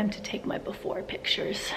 time to take my before pictures.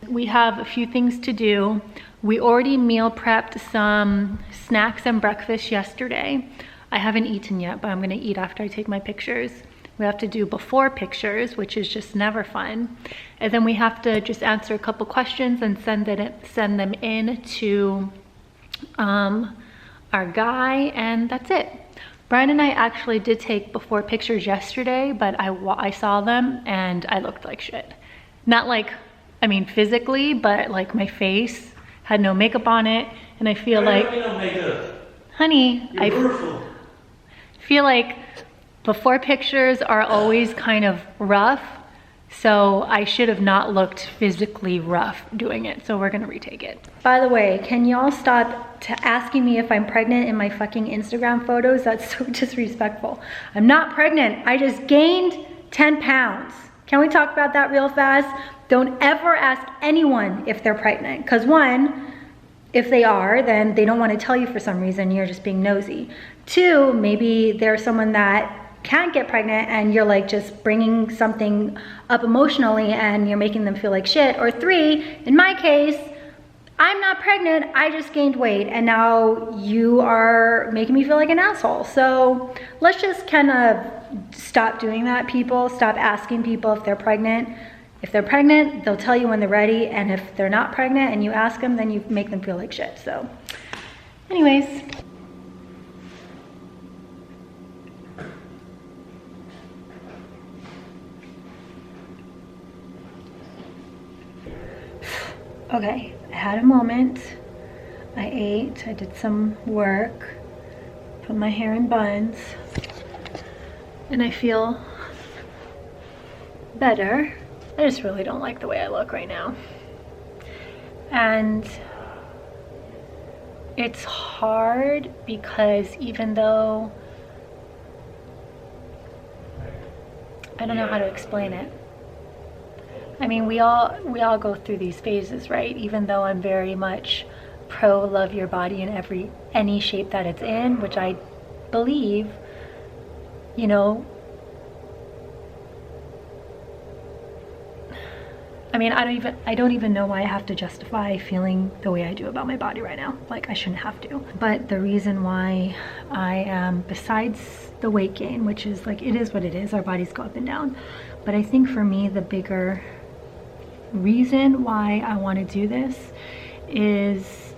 We have a few things to do. We already meal prepped some snacks and breakfast yesterday. I haven't eaten yet, but I'm gonna eat after I take my pictures. We have to do before pictures, which is just never fun. And then we have to just answer a couple questions and send them in to our guy, and that's it. Brian and I actually did take before pictures yesterday, but I saw them and I looked like shit. Not like, I mean physically, but like my face had no makeup on it, and I feel like, no makeup. Honey, I feel like before pictures are always kind of rough, so I should have not looked physically rough doing it, so we're gonna retake it. By the way, can y'all stop asking me if I'm pregnant in my fucking Instagram photos? That's so disrespectful. I'm not pregnant, I just gained 10 pounds. Can we talk about that real fast? Don't ever ask anyone if they're pregnant, because one, if they are, then they don't want to tell you for some reason, you're just being nosy. Two, maybe they're someone that can't get pregnant and you're like just bringing something up emotionally and you're making them feel like shit. Or three, in my case, I'm not pregnant, I just gained weight and now you are making me feel like an asshole. So let's just kind of stop doing that, people. Stop asking people if they're pregnant. If they're pregnant, they'll tell you when they're ready, and if they're not pregnant and you ask them, then you make them feel like shit. So anyways. Okay, I had a moment. I ate, I did some work, put my hair in buns, and I feel better. I just really don't like the way I look right now. And it's hard because even though, I don't know how to explain it. I mean, we all go through these phases, right? Even though I'm very much pro love your body in any shape that it's in, which I believe, you know, I mean, I don't even know why I have to justify feeling the way I do about my body right now. Like, I shouldn't have to. But the reason why I am, besides the weight gain, which is like, it is what it is, our bodies go up and down. But I think for me, the bigger reason why I want to do this is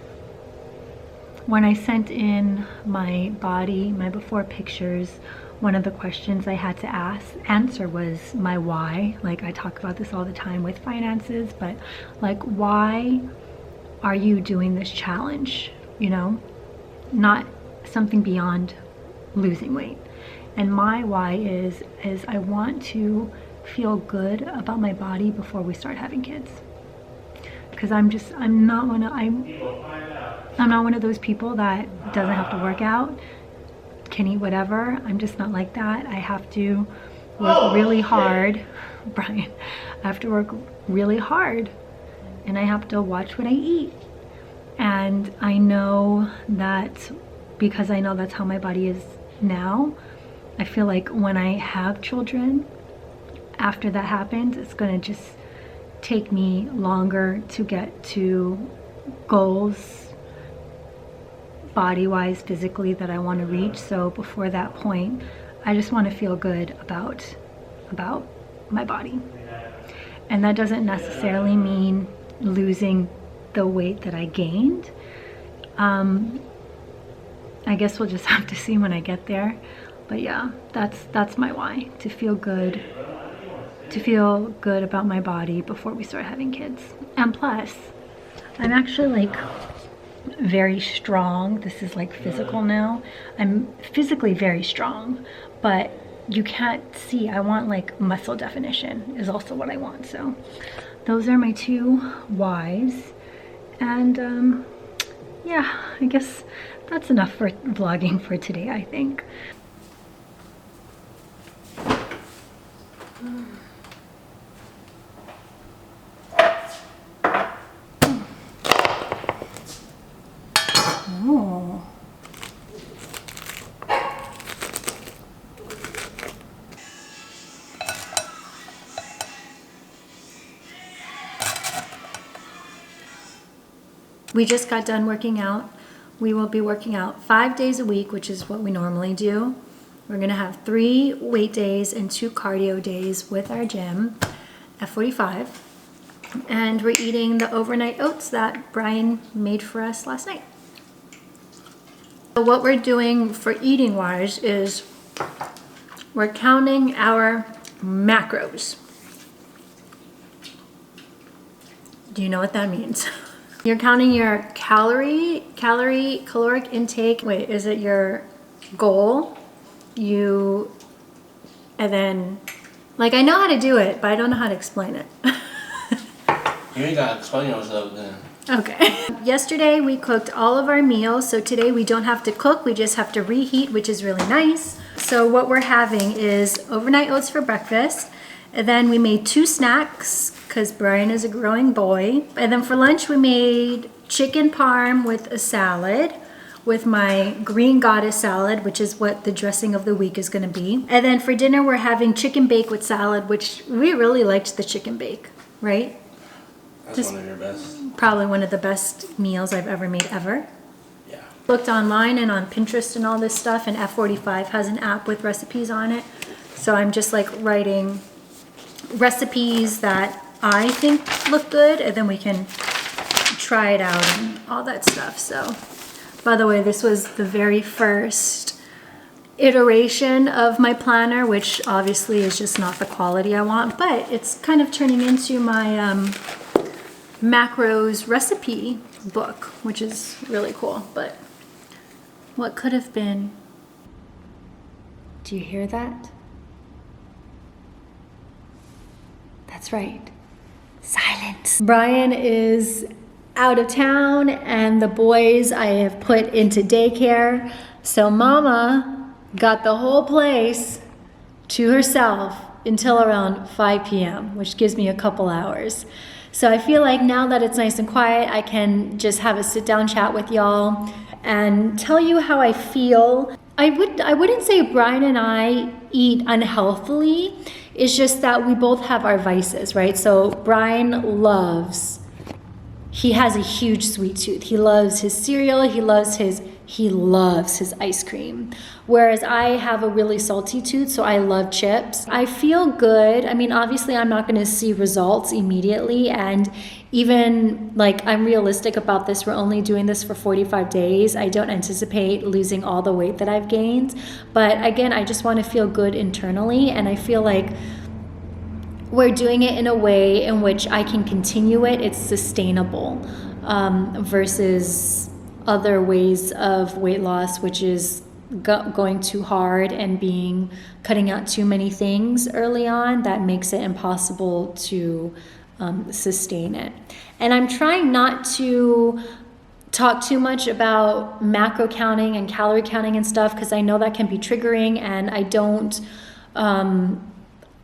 when I sent in my body, my before pictures, one of the questions I had to answer was my why. Like, I talk about this all the time with finances, but like, why are you doing this challenge? You know, not something beyond losing weight. And my why is I want to feel good about my body before we start having kids. Because I'm not one of those people that doesn't have to work out, can eat whatever. I'm just not like that. I have to work really hard. Brian, I have to work really hard and I have to watch what I eat. And I know that because I know that's how my body is now, I feel like when I have children, after that happens, it's gonna just take me longer to get to goals body-wise, physically, that I want to reach. So before that point, I just want to feel good about my body. And that doesn't necessarily mean losing the weight that I gained. I guess we'll just have to see when I get there. But yeah, that's my why, to feel good about my body before we start having kids. And plus, I'm actually like very strong. This is like physical now. I'm physically very strong, but you can't see. I want like muscle definition is also what I want. So those are my two whys. And yeah, I guess that's enough for vlogging for today, I think. Oh. We just got done working out. We will be working out 5 days a week, which is what we normally do. We're gonna have 3 weight days and 2 cardio days with our gym, F45. And we're eating the overnight oats that Brian made for us last night. So what we're doing for eating wise is we're counting our macros. Do you know what that means? You're counting your caloric intake. Wait, is it your goal? And then, like, I know how to do it, but I don't know how to explain it. You ain't gotta explain yourself then. Okay. Yesterday we cooked all of our meals, so today we don't have to cook, we just have to reheat, which is really nice. So what we're having is overnight oats for breakfast, and then we made 2 snacks, because Brian is a growing boy. And then for lunch we made chicken parm with a salad, with my green goddess salad, which is what the dressing of the week is gonna be. And then for dinner we're having chicken bake with salad, which we really liked the chicken bake, right? That's one of your best. Probably one of the best meals I've ever made ever. Yeah. Looked online and on Pinterest and all this stuff, and F45 has an app with recipes on it. So I'm just like writing recipes that I think look good, and then we can try it out and all that stuff. So, by the way, this was the very first iteration of my planner, which obviously is just not the quality I want, but it's kind of turning into my macros recipe book, which is really cool. But what could have been? Do you hear that? That's right. Silence. Brian is out of town and the boys I have put into daycare. So Mama got the whole place to herself until around 5 p.m., which gives me a couple hours. So I feel like now that it's nice and quiet, I can just have a sit-down chat with y'all and tell you how I feel. I wouldn't say Brian and I eat unhealthily. It's just that we both have our vices, right? So Brian he has a huge sweet tooth. He loves his cereal, he loves his ice cream. Whereas I have a really salty tooth, so I love chips. I feel good. I mean, obviously I'm not gonna see results immediately, and even like I'm realistic about this, we're only doing this for 45 days. I don't anticipate losing all the weight that I've gained. But again, I just wanna feel good internally, and I feel like we're doing it in a way in which I can continue it. It's sustainable versus other ways of weight loss, which is going too hard and cutting out too many things early on. That makes it impossible to sustain it. And I'm trying not to talk too much about macro counting and calorie counting and stuff, because I know that can be triggering, and I don't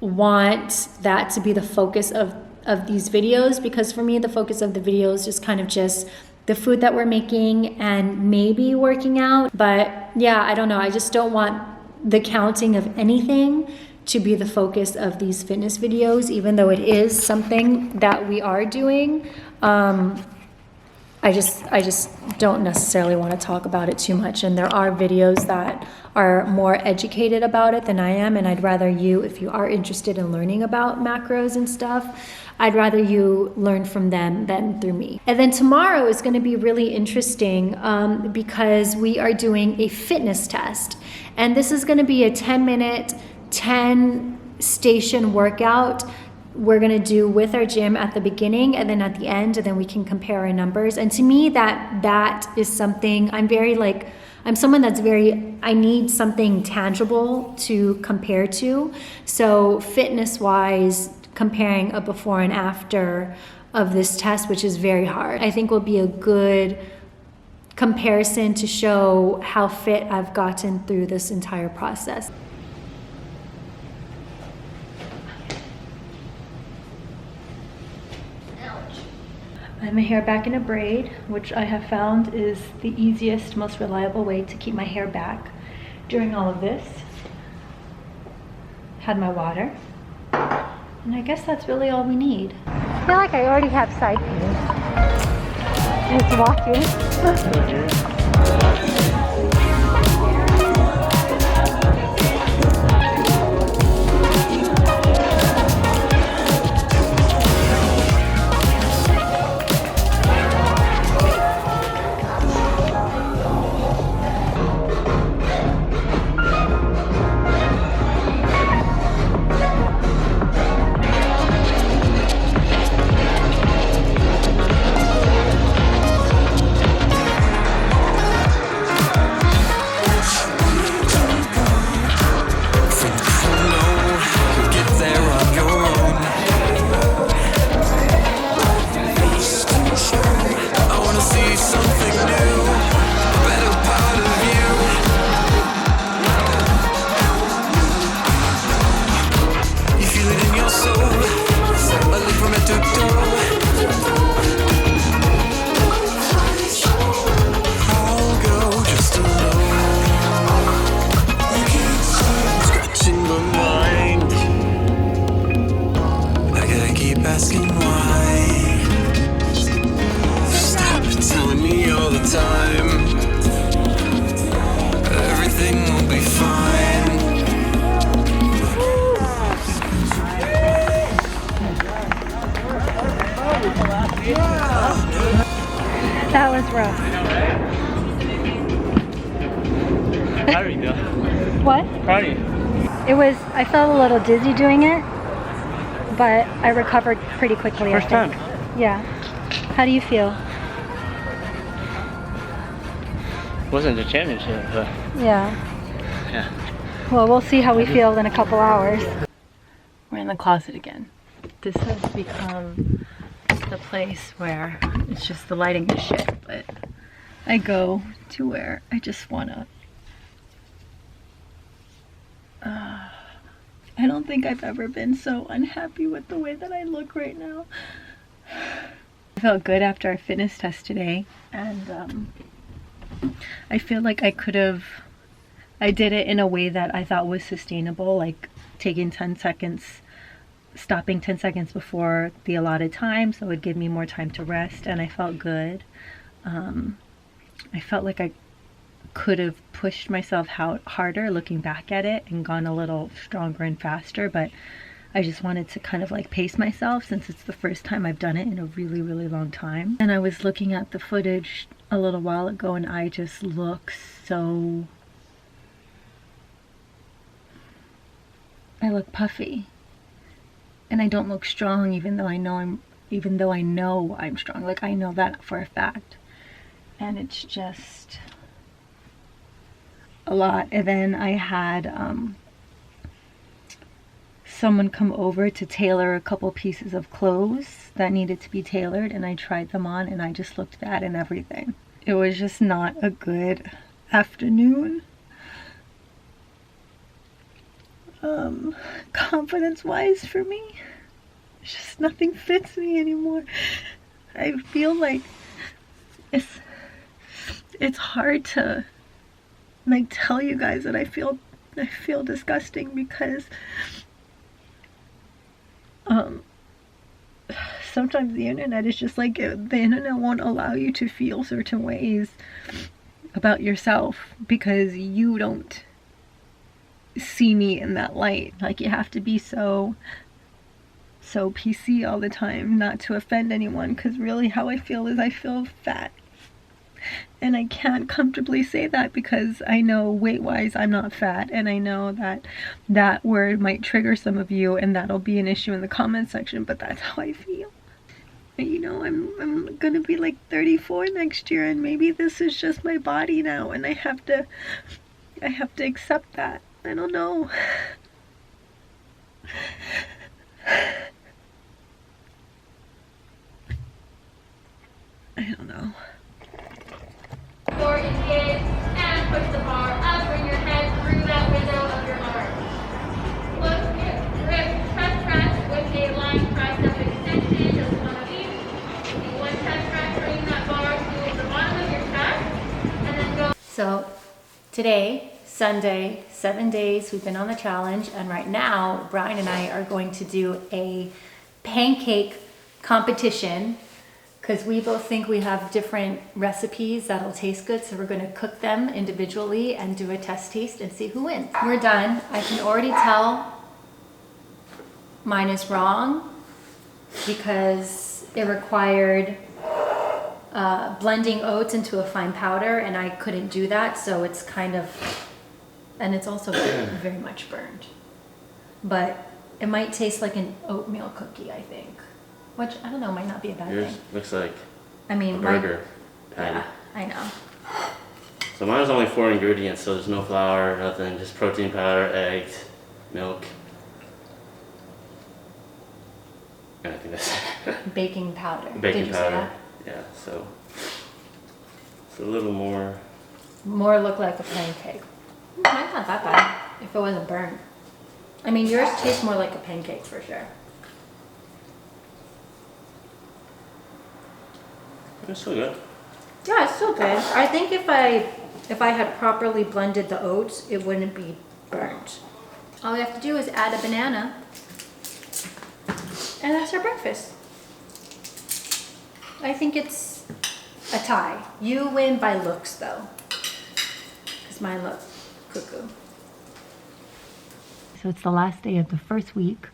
want that to be the focus of these videos, because for me the focus of the videos is kind of just the food that we're making and maybe working out. But yeah, I don't know, I just don't want the counting of anything to be the focus of these fitness videos, even though it is something that we are doing. I just don't necessarily want to talk about it too much, and there are videos that are more educated about it than I am, and I'd rather you, if you are interested in learning about macros and stuff, I'd rather you learn from them than through me. And then tomorrow is going to be really interesting because we are doing a fitness test, and this is going to be a 10-minute, 10-station workout we're gonna do with our gym at the beginning and then at the end, and then we can compare our numbers. And to me, that is something I'm someone that's I need something tangible to compare to. So fitness wise, comparing a before and after of this test, which is very hard, I think will be a good comparison to show how fit I've gotten through this entire process. I have my hair back in a braid, which I have found is the easiest, most reliable way to keep my hair back during all of this. Had my water, and I guess that's really all we need. I feel like I already have side pain. Just walking. Asking why. Stop telling me all the time everything will be fine. That was rough. How are you doing? What? How are you? It was, I felt a little dizzy doing it, but I recovered pretty quickly. First time. Yeah. How do you feel? Wasn't the championship, but Yeah. yeah. Well, we'll see how we feel in a couple hours. We're in the closet again. This has become the place where it's just the lighting is shit, but I go to where I just wanna I don't think I've ever been so unhappy with the way that I look right now. I felt good after our fitness test today, and I feel like I did it in a way that I thought was sustainable, like taking 10 seconds, stopping 10 seconds before the allotted time, so it would give me more time to rest, and I felt good. I felt like I could have pushed myself harder looking back at it and gone a little stronger and faster, but I just wanted to kind of like pace myself since it's the first time I've done it in a really, really long time. And I was looking at the footage a little while ago and I just look so... I look puffy. And I don't look strong even though I know I'm strong. Like, I know that for a fact. And it's just a lot. And then I had someone come over to tailor a couple pieces of clothes that needed to be tailored, and I tried them on and I just looked bad and everything. It was just not a good afternoon. Confidence wise for me, it's just nothing fits me anymore. I feel like it's hard to like tell you guys that I feel disgusting because sometimes the internet is just like, the internet won't allow you to feel certain ways about yourself because you don't see me in that light. Like, you have to be so PC all the time not to offend anyone, because really how I feel is I feel fat. And I can't comfortably say that because I know weight-wise I'm not fat, and I know that that word might trigger some of you and that'll be an issue in the comment section, but that's how I feel. And you know, I'm gonna be like 34 next year, and maybe this is just my body now, and I have to accept that. I don't know. I don't know. Door engage and push the bar up. Bring your head through that window of your arm. Look, grip, chest press with a line tricep extension, just one of each. One chest press, bring that bar to the bottom of your chest, and then go. So today, Sunday, 7 days we've been on the challenge, and right now Brian and I are going to do a pancake competition because we both think we have different recipes that'll taste good. So we're going to cook them individually and do a test taste and see who wins. We're done. I can already tell mine is wrong because it required blending oats into a fine powder, and I couldn't do that. So it's kind of, and it's also very much burned. But it might taste like an oatmeal cookie, I think. Which, I don't know, might not be a bad Yours thing. looks like I mean, a burger patty. Yeah, I know. So mine was only 4 ingredients, so there's no flour, nothing, just protein powder, eggs, milk. And I think that's Baking powder. baking Did you say powder. that? Yeah, so it's a little more. More look like a pancake. Mine's not that bad if it wasn't burnt. I mean, yours tastes more like a pancake for sure. It's still good. Yeah, it's still good. I think if I had properly blended the oats, it wouldn't be burnt. All we have to do is add a banana, and that's our breakfast. I think it's a tie. You win by looks, though, because mine look cuckoo. So it's the last day of the first week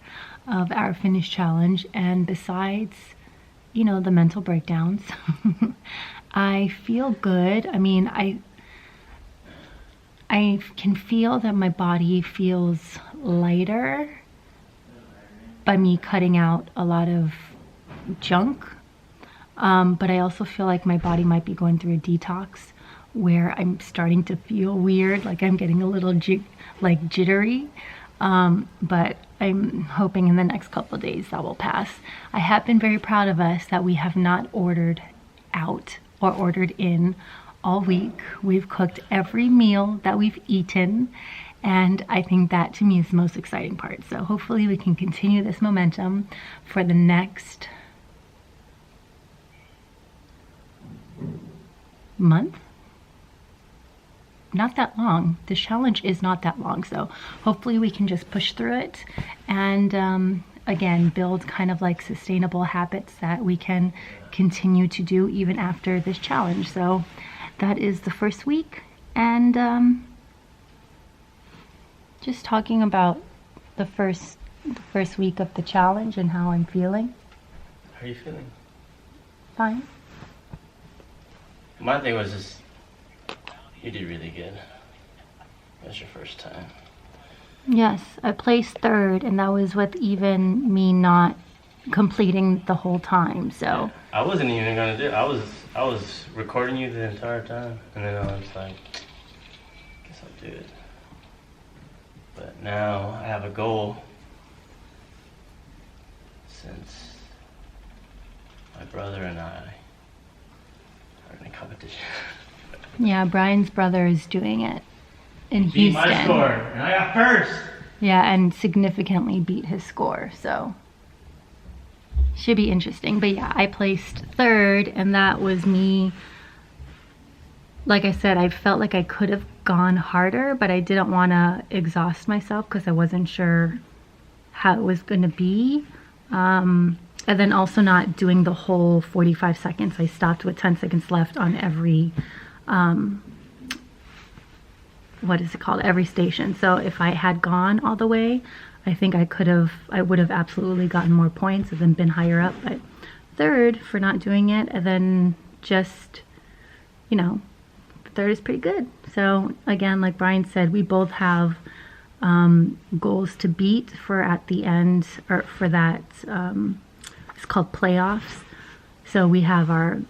of our finish challenge, and besides, you know, the mental breakdowns, I feel good. I mean, I can feel that my body feels lighter by me cutting out a lot of junk. But I also feel like my body might be going through a detox where I'm starting to feel weird, like I'm getting a little jittery. But I'm hoping in the next couple of days that will pass. I have been very proud of us that we have not ordered out or ordered in all week. We've cooked every meal that we've eaten, and I think that to me is the most exciting part. So hopefully we can continue this momentum for the next month. Not that long. This challenge is not that long, so hopefully we can just push through it and again build kind of like sustainable habits that we can continue to do even after this challenge. So that is the first week, and just talking about the first week of the challenge and how I'm feeling. How are you feeling? Fine. My thing was just, you did really good. That's your first time. Yes, I placed third, and that was with even me not completing the whole time. So I wasn't even gonna do it. I was recording you the entire time, and then I was like, guess I'll do it. But now I have a goal, since my brother and I are in a competition. yeah, Brian's brother is doing it in Beat Houston. my score, and I got first. Yeah, and significantly beat his score, so should be interesting. But yeah, I placed third, and that was me. Like I said, I felt like I could have gone harder, but I didn't want to exhaust myself because I wasn't sure how it was going to be. And then also not doing the whole 45 seconds. I stopped with 10 seconds left on every, what is it called? Every station. So if I had gone all the way, I think I would have absolutely gotten more points and then been higher up. But third for not doing it, and then just, you know, third is pretty good. So again, like Brian said, we both have goals to beat for at the end, or for that, it's called playoffs. So we have our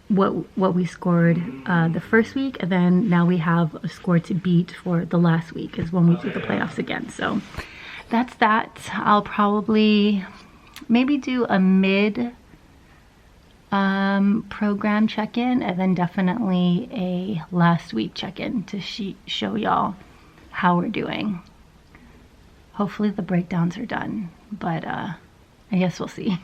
what we scored the first week, and then now we have a score to beat for the last week is when we do the playoffs again. So that's that. I'll probably maybe do a mid program check-in, and then definitely a last week check-in to show y'all how we're doing. Hopefully the breakdowns are done, but I guess we'll see.